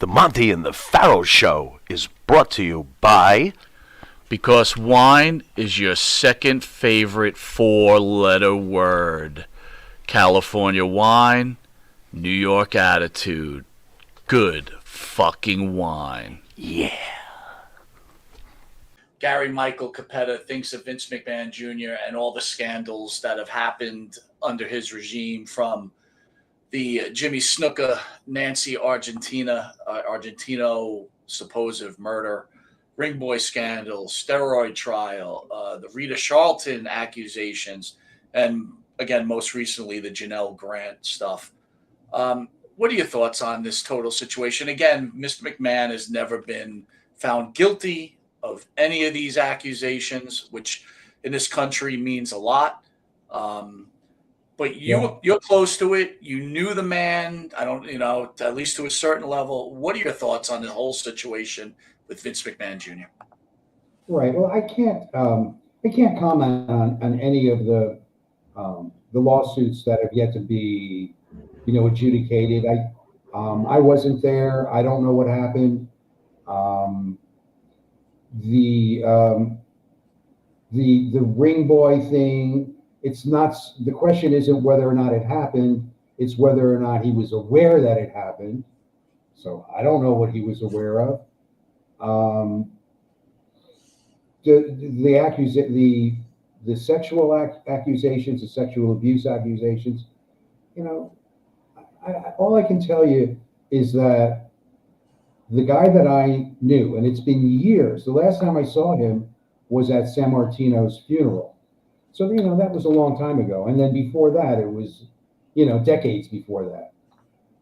The Monty and the Pharaoh Show is brought to you by... Because wine is your second favorite four-letter word. California wine, New York attitude. Good fucking wine. Yeah. Gary Michael Cappetta thinks of Vince McMahon Jr. and all the scandals that have happened under his regime, from the Jimmy Snuka, Nancy Argentino supposed murder, Ring Boy scandal, steroid trial, the Rita Charlton accusations, and again, most recently, the Janelle Grant stuff. What are your thoughts on this total situation? Again, Mr. McMahon has never been found guilty of any of these accusations, which in this country means a lot. But you're close to it. You knew the man. I don't, at least to a certain level. What are your thoughts on the whole situation with Vince McMahon Jr.? Right. Well, I can't comment on any of the lawsuits that have yet to be, adjudicated. I wasn't there. I don't know what happened. The ring boy thing. It's not. The question isn't whether or not it happened. It's whether or not he was aware that it happened. So I don't know what he was aware of. The sexual accusations, the sexual abuse accusations, all I can tell you is that the guy that I knew, and it's been years, the last time I saw him was at San Martino's funeral. So, that was a long time ago. And then before that, it was, decades before that.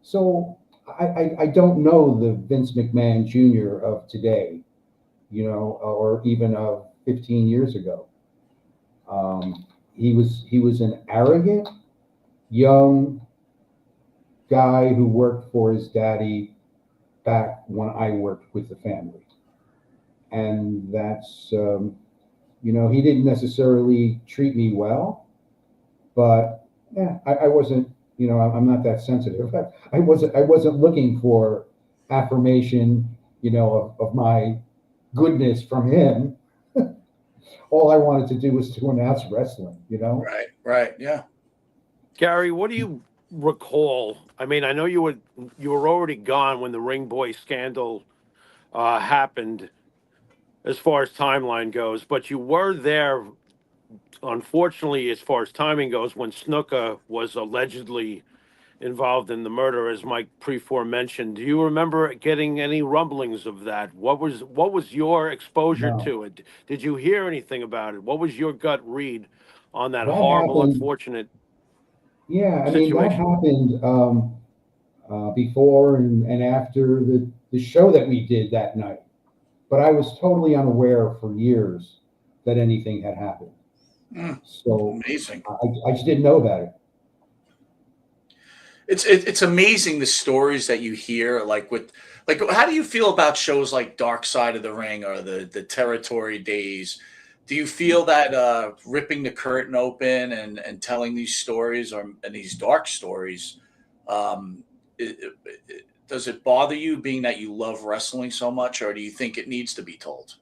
So I don't know the Vince McMahon Jr. of today, or even of 15 years ago. He was an arrogant young guy who worked for his daddy back when I worked with the family. And that's, he didn't necessarily treat me well, but I wasn't, I'm not that sensitive. I wasn't looking for affirmation, of my goodness from him. All I wanted to do was to announce wrestling, Right, yeah. Gary, what do you recall? I mean, I know you were already gone when the Ring Boy scandal happened, as far as timeline goes, but you were there, unfortunately, as far as timing goes, when Snuka was allegedly involved in the murder, as Mike Prefor mentioned. Do you remember getting any rumblings of that? What was your exposure to it? Did you hear anything about it? What was your gut read on that horrible, unfortunate situation? I mean, that happened before and after the show that we did that night. But I was totally unaware for years that anything had happened. So amazing. I just didn't know about it. It's amazing the stories that you hear. How do you feel about shows like Dark Side of the Ring or the Territory Days? Do you feel that ripping the curtain open and telling these stories and these dark stories, does it bother you, being that you love wrestling so much, or do you think it needs to be told?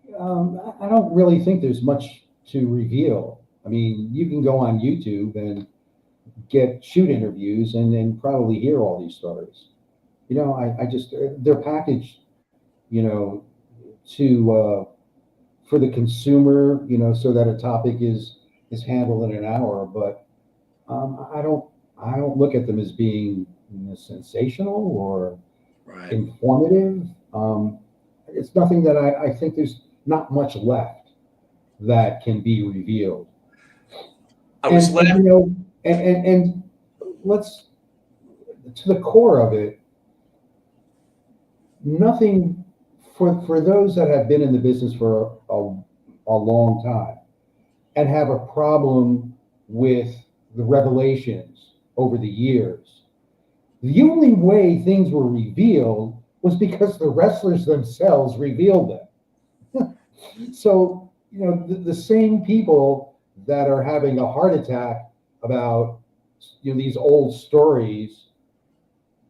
I don't really think there's much to reveal. I mean, you can go on YouTube and get shoot interviews and then probably hear all these stories. I just, they're packaged, for the consumer, so that a topic is handled in an hour. But I don't look at them as being sensational or informative. It's nothing that I think there's not much left that can be revealed. And let's, to the core of it, nothing for those that have been in the business for a long time and have a problem with the revelations over the years. The only way things were revealed was because the wrestlers themselves revealed them. So, the same people that are having a heart attack about, these old stories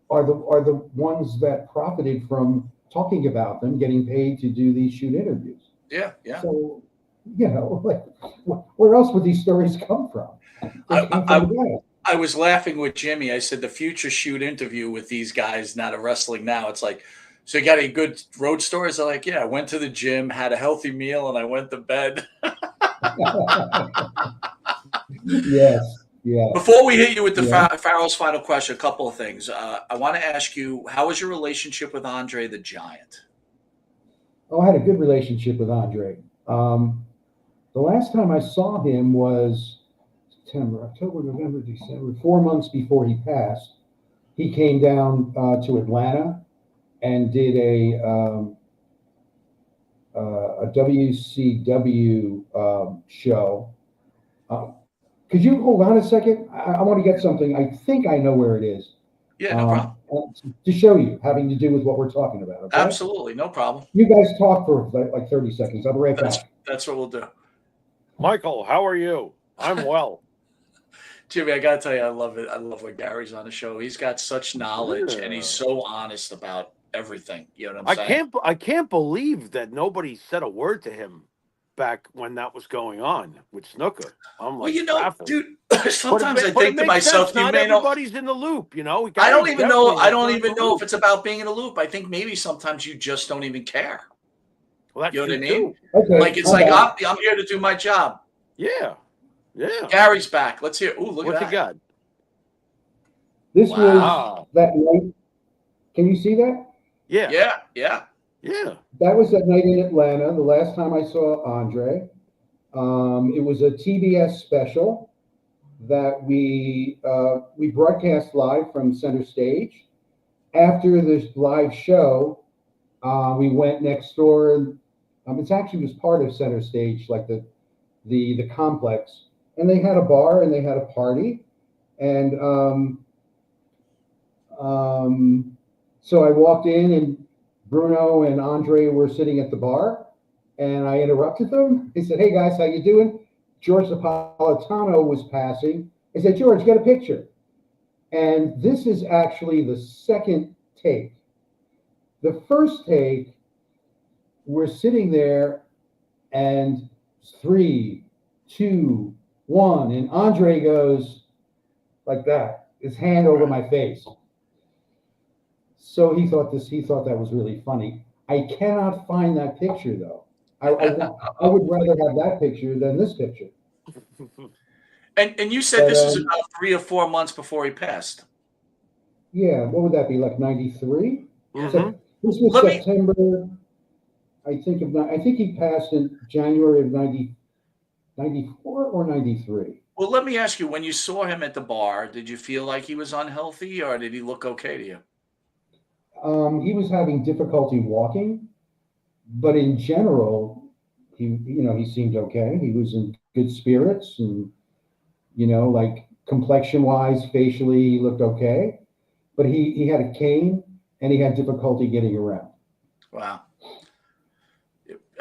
are the ones that profited from talking about them, getting paid to do these shoot interviews. Yeah, yeah. So, like, where else would these stories come from? They came from the guys. I was laughing with Jimmy. I said the future shoot interview with these guys not a wrestling now. It's like, so you got any good road stories? They're like, yeah, I went to the gym, had a healthy meal, and I went to bed. Yes. Yeah. Before we hit you with the Yeah. Pharaoh's final question, a couple of things. I want to ask you, how was your relationship with Andre the Giant? Oh, I had a good relationship with Andre. The last time I saw him was September, October, November, December, 4 months before he passed. He came down to Atlanta and did a WCW show. Could you hold on a second? I want to get something. I think I know where it is. Yeah, no problem. To show you, having to do with what we're talking about. Okay? Absolutely, no problem. You guys talk for like 30 seconds. I'll be right back. That's what we'll do. Michael, how are you? I'm well. Jimmy, I gotta tell you, I love it. I love when Gary's on the show. He's got such knowledge, and he's so honest about everything. You know what I'm saying? I can't believe that nobody said a word to him back when that was going on with Snooker. I'm like, baffled. dude. Sometimes I think to myself, not everybody's in the loop. You know, I don't even know. I don't even know if it's about being in a loop. I think maybe sometimes you just don't even care. Well, you know what I mean? Okay, like it's like I'm here to do my job. Yeah. Yeah. Gary's back. Let's hear. Ooh, look What's at that. he got? This was that night. Can you see that? Yeah. Yeah. Yeah. Yeah. That was that night in Atlanta. The last time I saw Andre. It was a TBS special that we broadcast live from center stage. After this live show, we went next door. It actually was part of center stage, like the complex, and they had a bar and they had a party, and so I walked in and Bruno and Andre were sitting at the bar, and I interrupted them. He said, "Hey guys, how you doing?" George Napolitano was passing. I said, "George, get a picture." And this is actually the second take. The first take, we're sitting there, and 3, 2, 1, and Andre goes like that, his hand over my face. So he thought that was really funny. I cannot find that picture though. I would rather have that picture than this picture. And you said this is about 3 or 4 months before he passed. Yeah, what would that be, like 93? Mm-hmm. So this was September. I think he passed in January of 94 or 93. Well, let me ask you: when you saw him at the bar, did you feel like he was unhealthy, or did he look okay to you? He was having difficulty walking, but in general, he seemed okay. He was in good spirits, and like complexion-wise, facially, he looked okay. But he had a cane and he had difficulty getting around. Wow.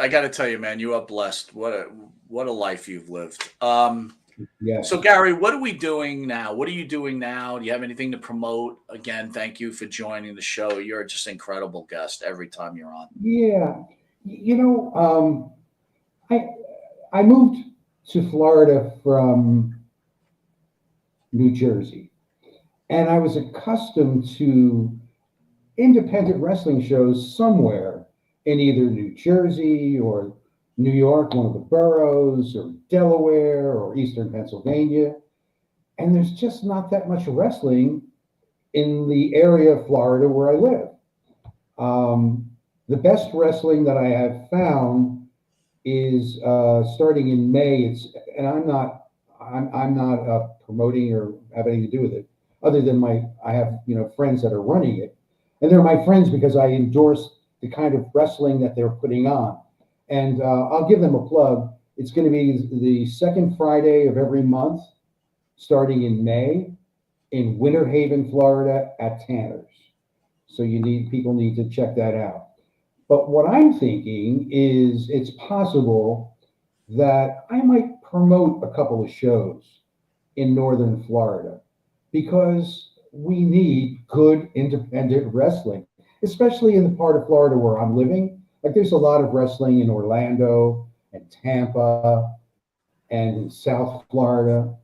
I got to tell you, man, you are blessed. What a life you've lived. Yeah. So, Gary, what are we doing now? What are you doing now? Do you have anything to promote? Again, thank you for joining the show. You're just an incredible guest every time you're on. Yeah. I moved to Florida from New Jersey, and I was accustomed to independent wrestling shows somewhere in either New Jersey or New York, one of the boroughs, or Delaware or Eastern Pennsylvania. And there's just not that much wrestling in the area of Florida where I live. The best wrestling that I have found is starting in May. I'm not promoting or have anything to do with it, other than I have friends that are running it, and they're my friends because I endorse the kind of wrestling that they're putting on. And I'll give them a plug. It's going to be the second Friday of every month, starting in May, in Winter Haven, Florida, at Tanner's. So people need to check that out. But what I'm thinking is it's possible that I might promote a couple of shows in Northern Florida, because we need good independent wrestling, especially in the part of Florida where I'm living. Like there's a lot of wrestling in Orlando and Tampa and in South Florida.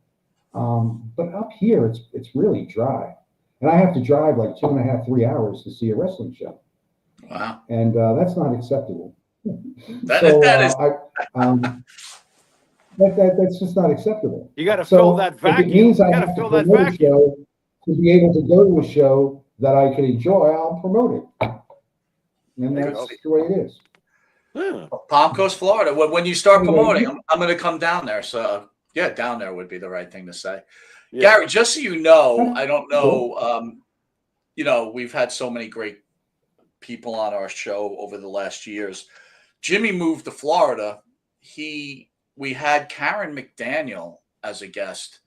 But up here, it's really dry. And I have to drive like 2.5, 3 hours to see a wrestling show. Wow. And that's not acceptable. That is. That's just not acceptable. You got to fill that If vacuum. it means You I got to have to fill that promote a vacuum. show to be able to go to a show that I can enjoy, I'll promote it. And that's the way it is. Yeah. Palm Coast, Florida. When you start Anyway, promoting, I'm going to come down there. So yeah, down there would be the right thing to say. Yeah. Gary, just so you know, I don't know. We've had so many great people on our show over the last years. Jimmy moved to Florida. We had Karen McDaniel as a guest,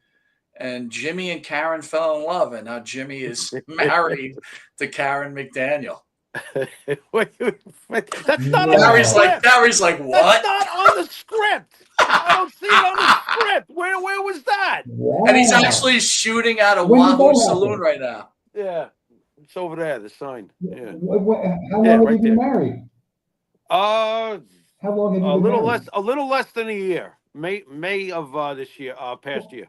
and Jimmy and Karen fell in love, and now Jimmy is married to Karen McDaniel. That's not on the script. Gary's like, what? That's not on the script. I don't see it on the script. Where was that? Wow. And he's actually shooting at a When did Wahoo that Saloon happen? right now. Yeah, it's over there. The sign. Yeah. How long have you been married? How long have you been married? A little less than a year. May of this year, past year.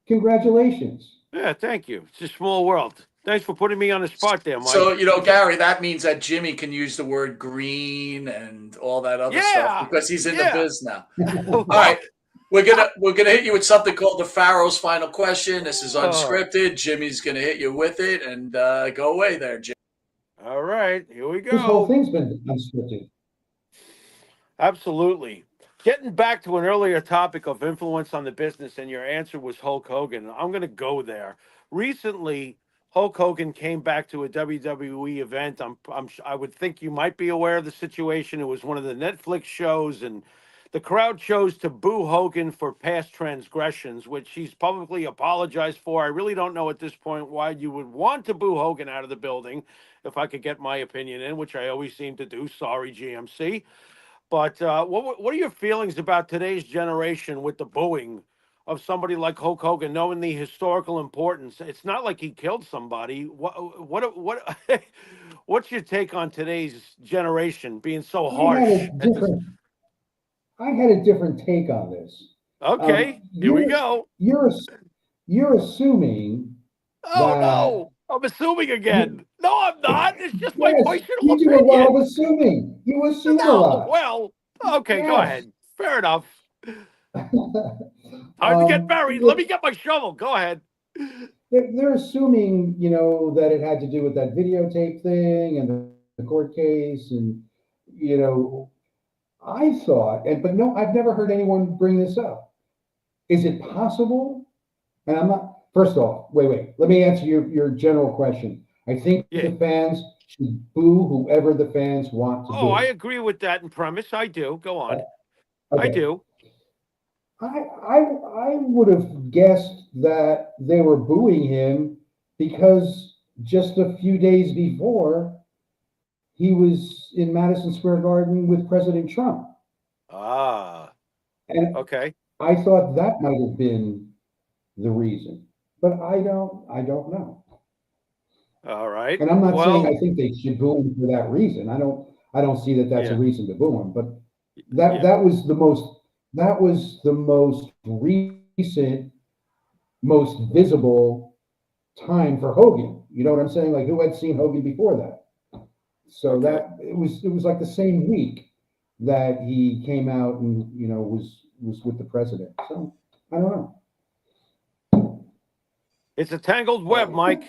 Congratulations. Yeah, thank you. It's a small world. Thanks for putting me on the spot there, Mike. So, Gary, that means that Jimmy can use the word green and all that other stuff because he's in the biz now. All right. We're gonna hit you with something called the Pharaoh's final question. This is unscripted. Jimmy's gonna hit you with it and go away there, Jimmy. All right, here we go. This whole thing's been unscripted. Absolutely. Getting back to an earlier topic of influence on the business, and your answer was Hulk Hogan. I'm going to go there. Recently, Hulk Hogan came back to a WWE event. I would think you might be aware of the situation. It was one of the Netflix shows, and the crowd chose to boo Hogan for past transgressions, which he's publicly apologized for. I really don't know at this point why you would want to boo Hogan out of the building, if I could get my opinion in, which I always seem to do. Sorry, GMC. But what are your feelings about today's generation with the booing of somebody like Hulk Hogan, knowing the historical importance? It's not like he killed somebody. What's your take on today's generation being so harsh? I had a different take on this. Okay, here we go. You're assuming. Oh no, I'm assuming again. No, I'm not. It's just my personal opinion. You do a lot of assuming. You assume a lot. Well, okay, go ahead. Fair enough. Time to get married. Let me get my shovel. Go ahead. They're assuming, that it had to do with that videotape thing and the court case, and I thought, but no, I've never heard anyone bring this up. Is it possible? And I'm not. First off, wait. Let me answer your general question. I think the fans should boo whoever the fans want to boo. Oh, I agree with that in premise. I do. Go on. Okay. I do. I would have guessed that they were booing him because just a few days before he was in Madison Square Garden with President Trump. And okay. I thought that might have been the reason, but I don't know. All right. And I'm not saying I think they should boo him for that reason. I don't see that that's a reason to boo him, but that was the most recent, most visible time for Hogan. You know what I'm saying? Like, who had seen Hogan before that? So that it was like the same week that he came out and was with the president. So I don't know. It's a tangled web, Mike.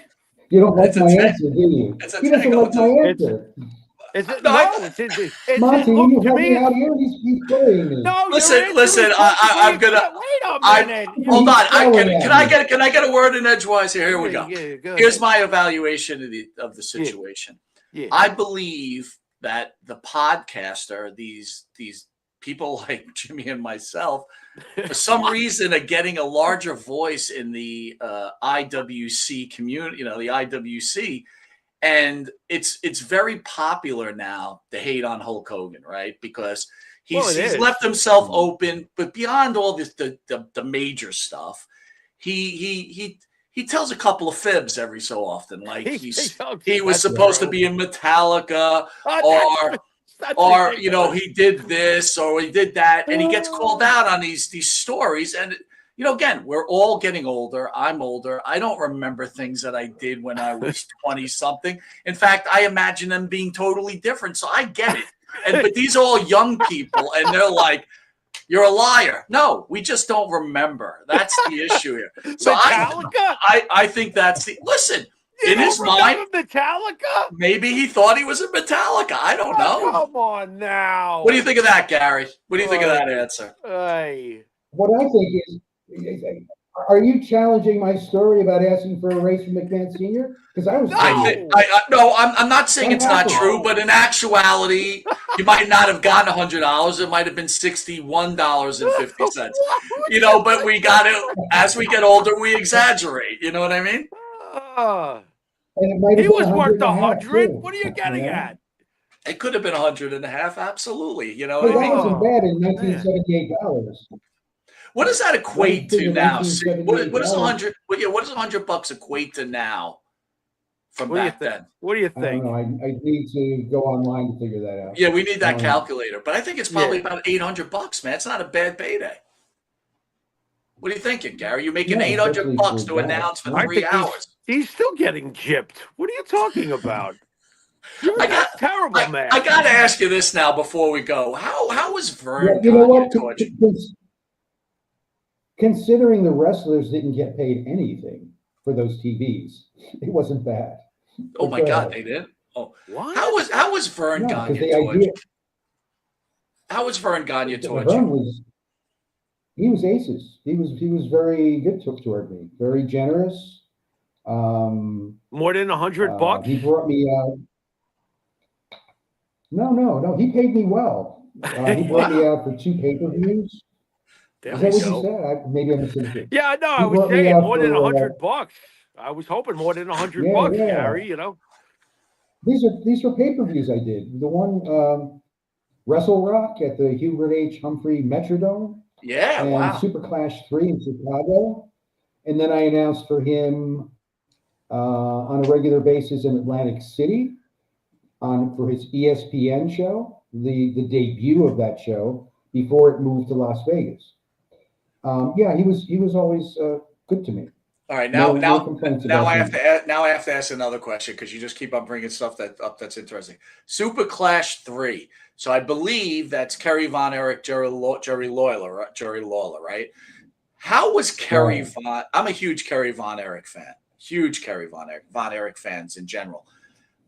You don't like my answer, do you? He doesn't like my answer. Is it? No, it's Monty, will you help me out here? He's bullying me. No, listen. I'm gonna. Wait a minute. Hold on. Can I get a word in edgewise here? Here we go. Here's my evaluation of the situation. Yeah. I believe that the podcaster, these people like Jimmy and myself, for some reason, are getting a larger voice in the IWC community. The IWC. And it's very popular now to hate on Hulk Hogan, right? Because he's left himself open, but beyond all this, the major stuff, he he tells a couple of fibs every so often. Like he was That's supposed to true. be in Metallica, Oh, or ridiculous. he did this or he did that, and he gets called out on these stories. And again, we're all getting older. I'm older. I don't remember things that I did when I was 20 something. In fact, I imagine them being totally different. So I get it. But these are all young people, and they're like, "You're a liar." No, we just don't remember. That's the issue here. So Metallica? I think that's the listen. You In don't his mind, remember Metallica? maybe he thought he was in Metallica. I don't know. Come on now. What do you think of that, Gary? What do you think of that answer? What I think is, are you challenging my story about asking for a raise from McMahon Sr.? Because I was. No, I'm not saying it's not true, but in actuality, you might not have gotten $100. It might have been $61.50. But we got it. As we get older, we exaggerate. You know what I mean? And he was worth 100. What are you getting at? It could have been 100.5. Absolutely. Hey, that wasn't bad in $1978. What does that equate to now? What does $100? What does $100 equate to now? From back then. What do you think? I don't know. I need to go online to figure that out. Yeah, we need that calculator. But I think it's probably about $800, man. It's not a bad payday. What are you thinking, Gary? You're making $800 to announce for 3 hours. He's still getting gypped. What are you talking about? Terrible, man. I got to ask you this now before we go. How was Vern? You know what? Considering the wrestlers didn't get paid anything for those TVs, it wasn't bad. Oh my God, they did. Oh, what? How was Vern Gagne towards you? How was Vern Gagne towards you? He was aces. He was very good toward me. Very generous. More than $100. He brought me out. No. He paid me well. He brought me out for 2 pay-per-views. Is that what you said? Maybe I misunderstood. Yeah, no, I was saying more than $100. I was hoping more than $100, Gary. These are pay-per-views I did. The one Wrestle Rock at the Hubert H. Humphrey Metrodome. Yeah, and wow. Super Clash 3 in Chicago. And then I announced for him on a regular basis in Atlantic City for his ESPN show, the debut of that show before it moved to Las Vegas. He was always good to me. All right, now I have to ask another question because you just keep on bringing stuff that's interesting. Super Clash 3. So I believe that's Kerry Von Erich, Jerry Lawler, right? How was Kerry Von? I'm a huge Kerry Von Erich fan. Huge Kerry Von Erich fans in general.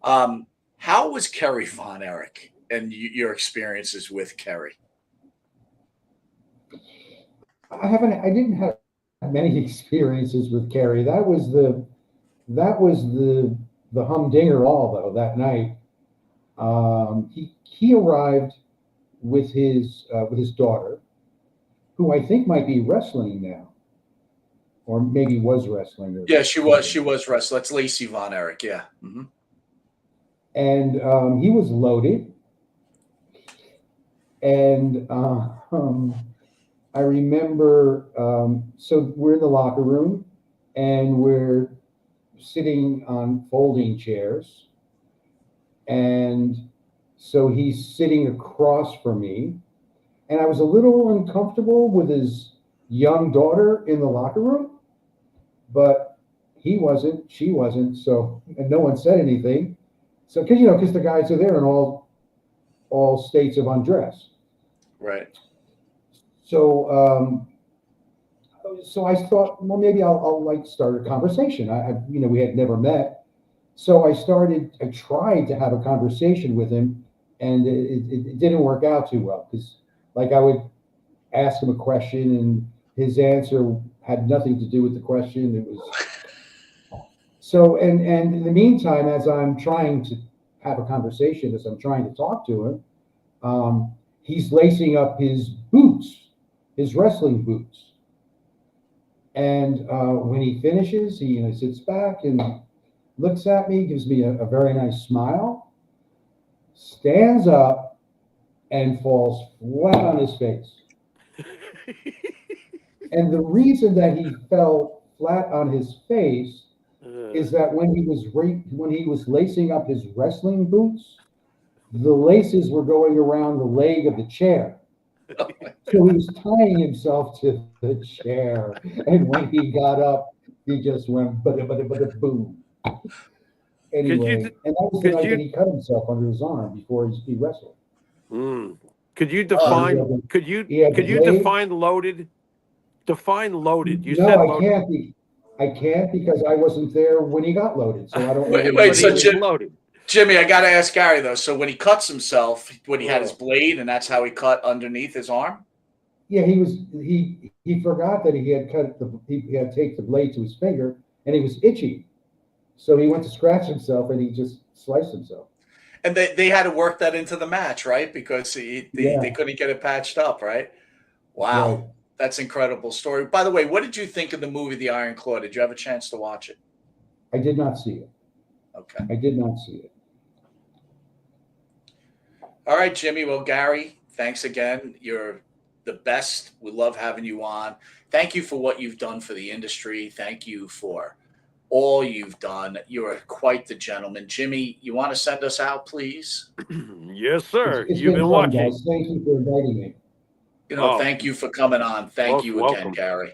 How was Kerry Von Erich and your experiences with Kerry? I didn't have many experiences with Kerry. That was the humdinger all though that night. He arrived with his daughter, who I think might be wrestling now, or maybe was wrestling. Yeah, she was wrestling. That's Lacey Von Erich. Yeah. Mm-hmm. And he was loaded, and I remember, so we're in the locker room and we're sitting on folding chairs. And so he's sitting across from me. And I was a little uncomfortable with his young daughter in the locker room, but he wasn't, she wasn't. So, and no one said anything. So, because the guys are there in all states of undress. Right. So, so I thought, well, maybe I'll start a conversation. We had never met. So I tried to have a conversation with him, and it didn't work out too well because I would ask him a question and his answer had nothing to do with the question. It was so, and in the meantime, as I'm trying to have a conversation, as I'm trying to talk to him, he's lacing up his boots. His wrestling boots. And when he finishes, he sits back and looks at me, gives me a very nice smile, stands up, and falls flat on his face. And the reason that he fell flat on his face is that when he was lacing up his wrestling boots, the laces were going around the leg of the chair. So he was tying himself to the chair, and when he got up, he just went bada bada bada boom. Anyway, and that was the night that he cut himself under his arm before he wrestled. Could you He define? had the- Could you he had the blade. define loaded? Define loaded. You No, said I loaded. can't be. I can't because I wasn't there when he got loaded, so I don't know. Wait, what he so was. loaded. Jimmy, I got to ask Gary though. So when he cuts himself, when he had his blade, and that's how he cut underneath his arm. Yeah, he forgot that he had he had taped the blade to his finger, and he was itchy, so he went to scratch himself, and he just sliced himself. And they had to work that into the match, right? Because they couldn't get it patched up, right? Wow. Right. That's an incredible story. By the way, what did you think of the movie The Iron Claw? Did you have a chance to watch it? I did not see it. Okay. I did not see it. All right, Jimmy. Well, Gary, thanks again. You're the best. We love having you on. Thank you for what you've done for the industry. Thank you for all you've done. You're quite the gentleman. Jimmy, you want to send us out, please? Yes, sir. It's You've been fun, watching. guys. Thank you for inviting me. Thank you for coming on. Thank Most you again, welcome. Gary.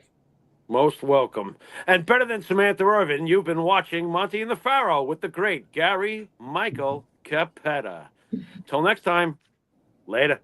Most welcome. And better than Samantha Irvin, you've been watching Monty and the Pharaoh with the great Gary Michael Cappetta. Till next time, later.